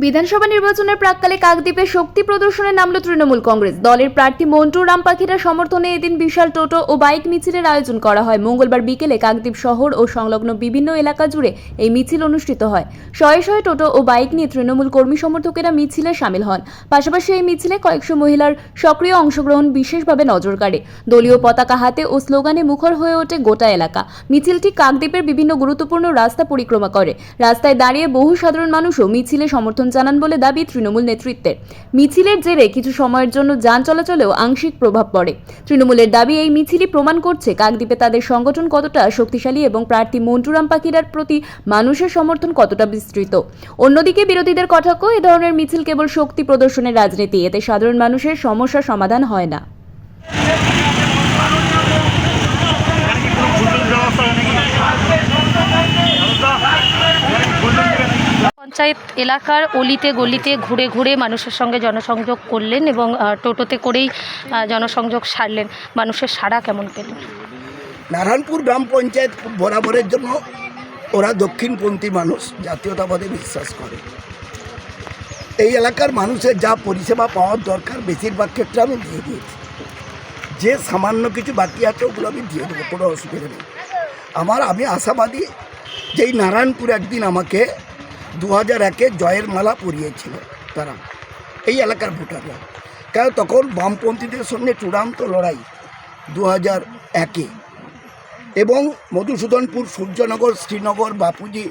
বিধানসভা নির্বাচনের প্রাক্কালে কাকদ্বীপে শক্তি প্রদর্শনে নামল তৃণমূল কংগ্রেস। দলের প্রার্থী মন্টু রাম পাখিরার সমর্থনে এদিন বিশাল টোটো ও বাইক মিছিলের আয়োজন করা হয়। মঙ্গলবার বিকেলে কাকদ্বীপ শহর ও সংলগ্ন বিভিন্ন এলাকা জুড়ে এই মিছিল অনুষ্ঠিত হয়। শয়ে শয়ে টোটো ও বাইক নিয়ে তৃণমূল কর্মী সমর্থকেরা মিছিলে সামিল হন। পাশাপাশি এই মিছিলে কয়েকশো মহিলার সক্রিয় অংশগ্রহণ বিশেষভাবে নজর কাড়ে। দলীয় পতাকা হাতে ও স্লোগানে মুখর হয়ে ওঠে গোটা এলাকা। মিছিলটি কাকদ্বীপের বিভিন্ন গুরুত্বপূর্ণ রাস্তা পরিক্রমা করে। রাস্তায় দাঁড়িয়ে বহু সাধারণ মানুষও মিছিলে সমর্থন জানান বলে দাবি তৃণমূল নেতৃত্বের। মিছিলের জেরে কিছু সময়ের জন্য যান চলাচলেও আংশিক প্রভাব পড়ে। তৃণমূলের দাবি, এই মিছিলই প্রমাণ করছে কাকদ্বীপে তাদের সংগঠন কতটা শক্তিশালী এবং প্রার্থী মন্টু রাম পাখিরার প্রতি মানুষের সমর্থন কতটা বিস্তৃত। অন্যদিকে বিরোধীদের কটাক্ষ, এ ধরনের মিছিল কেবল শক্তি প্রদর্শনের রাজনীতি, এতে সাধারণ মানুষের সমস্যার সমাধান হয় না। পঞ্চায়েত এলাকার অলিতে গলিতে ঘুরে ঘুরে মানুষের সঙ্গে জনসংযোগ করলেন এবং টোটোতে করেই জনসংযোগ সারলেন। মানুষের সাড়া কেমন পেলেন? নারায়ণপুর গ্রাম পঞ্চায়েত বরাবরের জন্য ওরা দক্ষিণপন্থী মানুষ, জাতীয়তাবাদে বিশ্বাস করে। এই এলাকার মানুষের যা পরিষেবা পাওয়ার দরকার বেশিরভাগ ক্ষেত্রে আমি দিয়ে দিয়েছি। যে সামান্য কিছু বাকি আছে ওগুলো আমি দিয়ে দেবো, কোনো অসুবিধা নেই। আমি আশাবাদী যে এই নারায়ণপুর একদিন আমাকে 2001-এ জয়ের মালা পরিয়েছিল তারা, এই এলাকার ভোটাররা। কারণ তখন বামপন্থীদের সঙ্গে চূড়ান্ত লড়াই 2001-এ, এবং মধুসূদনপুর, সূর্যনগর, শ্রীনগর, বাপুজি,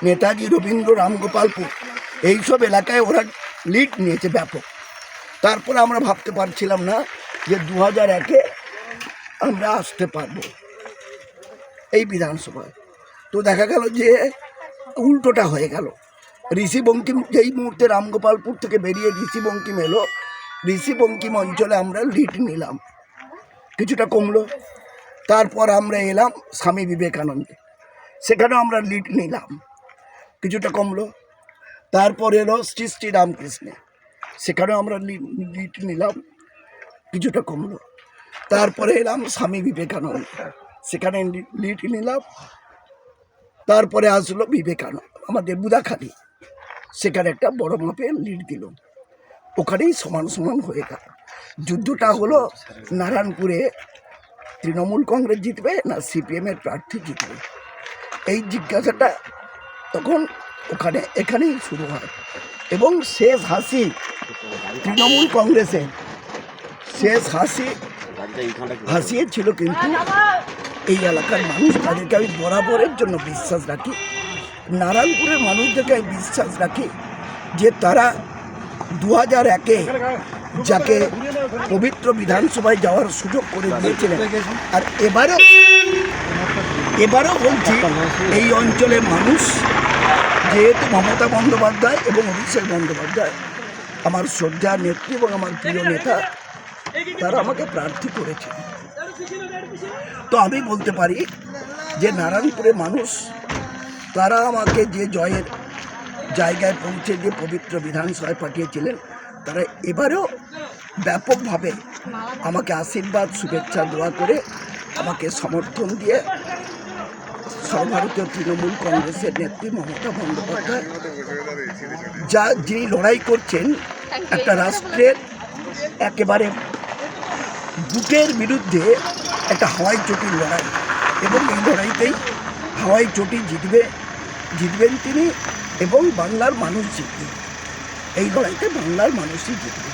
নেতাজি, রবীন্দ্র, রামগোপালপুর, এইসব এলাকায় ওরা লিড নিয়েছে ব্যাপক। তারপরে আমরা ভাবতে পারছিলাম না যে 2001-এ আমরা আসতে পারবো এই বিধানসভায়। তো দেখা গেল যে উল্টোটা হয়ে গেল। ঋষি বঙ্কিম যেই মুহূর্তে রামগোপালপুর থেকে বেরিয়ে ঋষি বঙ্কিম এলো, ঋষি বঙ্কিম অঞ্চলে আমরা লিড নিলাম, কিছুটা কমলো। তারপর আমরা এলাম স্বামী বিবেকানন্দে, সেখানেও আমরা লিড নিলাম, কিছুটা কমলো। তারপর এলো শ্রী শ্রী রামকৃষ্ণে, সেখানেও আমরা লিড নিলাম, কিছুটা কমলো। তারপরে এলাম স্বামী বিবেকানন্দ, সেখানে লিড নিলাম। তারপরে আসলো বিবেকানন্দ আমাদের বুদাখালি, সেখানে একটা বড় মাপের লিড দিল, ওখানেই সমান সমান হয়ে গেল। যুদ্ধটা হলো নারায়ণপুরে তৃণমূল কংগ্রেস জিতবে না সিপিএমের প্রার্থী জিতবে, এই জিজ্ঞাসাটা তখন এখানেই শুরু হয়। এবং শেষ হাসি তৃণমূল কংগ্রেসের শেষ হাসিয়েছিল কিন্তু এই এলাকার মানুষ। তাদেরকে আমি বরাবরের জন্য বিশ্বাস রাখি, নারায়ণপুরের মানুষদেরকে আমি বিশ্বাস রাখি যে তারা 2001-এ যাকে পবিত্র বিধানসভায় যাওয়ার সুযোগ করে দিয়েছিলেন, আর এবারও বলছি এই অঞ্চলের মানুষ, যেহেতু মমতা বন্দ্যোপাধ্যায় এবং অভিষেক বন্দ্যোপাধ্যায় আমার শ্রদ্ধা নেত্রী এবং আমার প্রিয় নেতা, তারা আমাকে প্রার্থী করেছে, তো আমি বলতে পারি যে নারায়ণপুরের মানুষ তারা আমাকে যে জয়ের জায়গায় পৌঁছে দিয়ে পবিত্র বিধানসভায় পাঠিয়েছিলেন, তারা এবারেও ব্যাপকভাবে আমাকে আশীর্বাদ, শুভেচ্ছা, দোয়া করে আমাকে সমর্থন দিয়ে সর্বভারতীয় তৃণমূল কংগ্রেসের নেত্রী মমতা বন্দ্যোপাধ্যায় যিনি লড়াই করছেন একটা রাষ্ট্রের একেবারে বুকের বিরুদ্ধে, একটা হাওয়াই চটির লড়াই, এবং এই লড়াইতেই হাওয়াই চটি জিতবেন তিনি, এবং বাংলার মানুষ জিতবে। এই লড়াইতে বাংলার মানুষই জিতবে।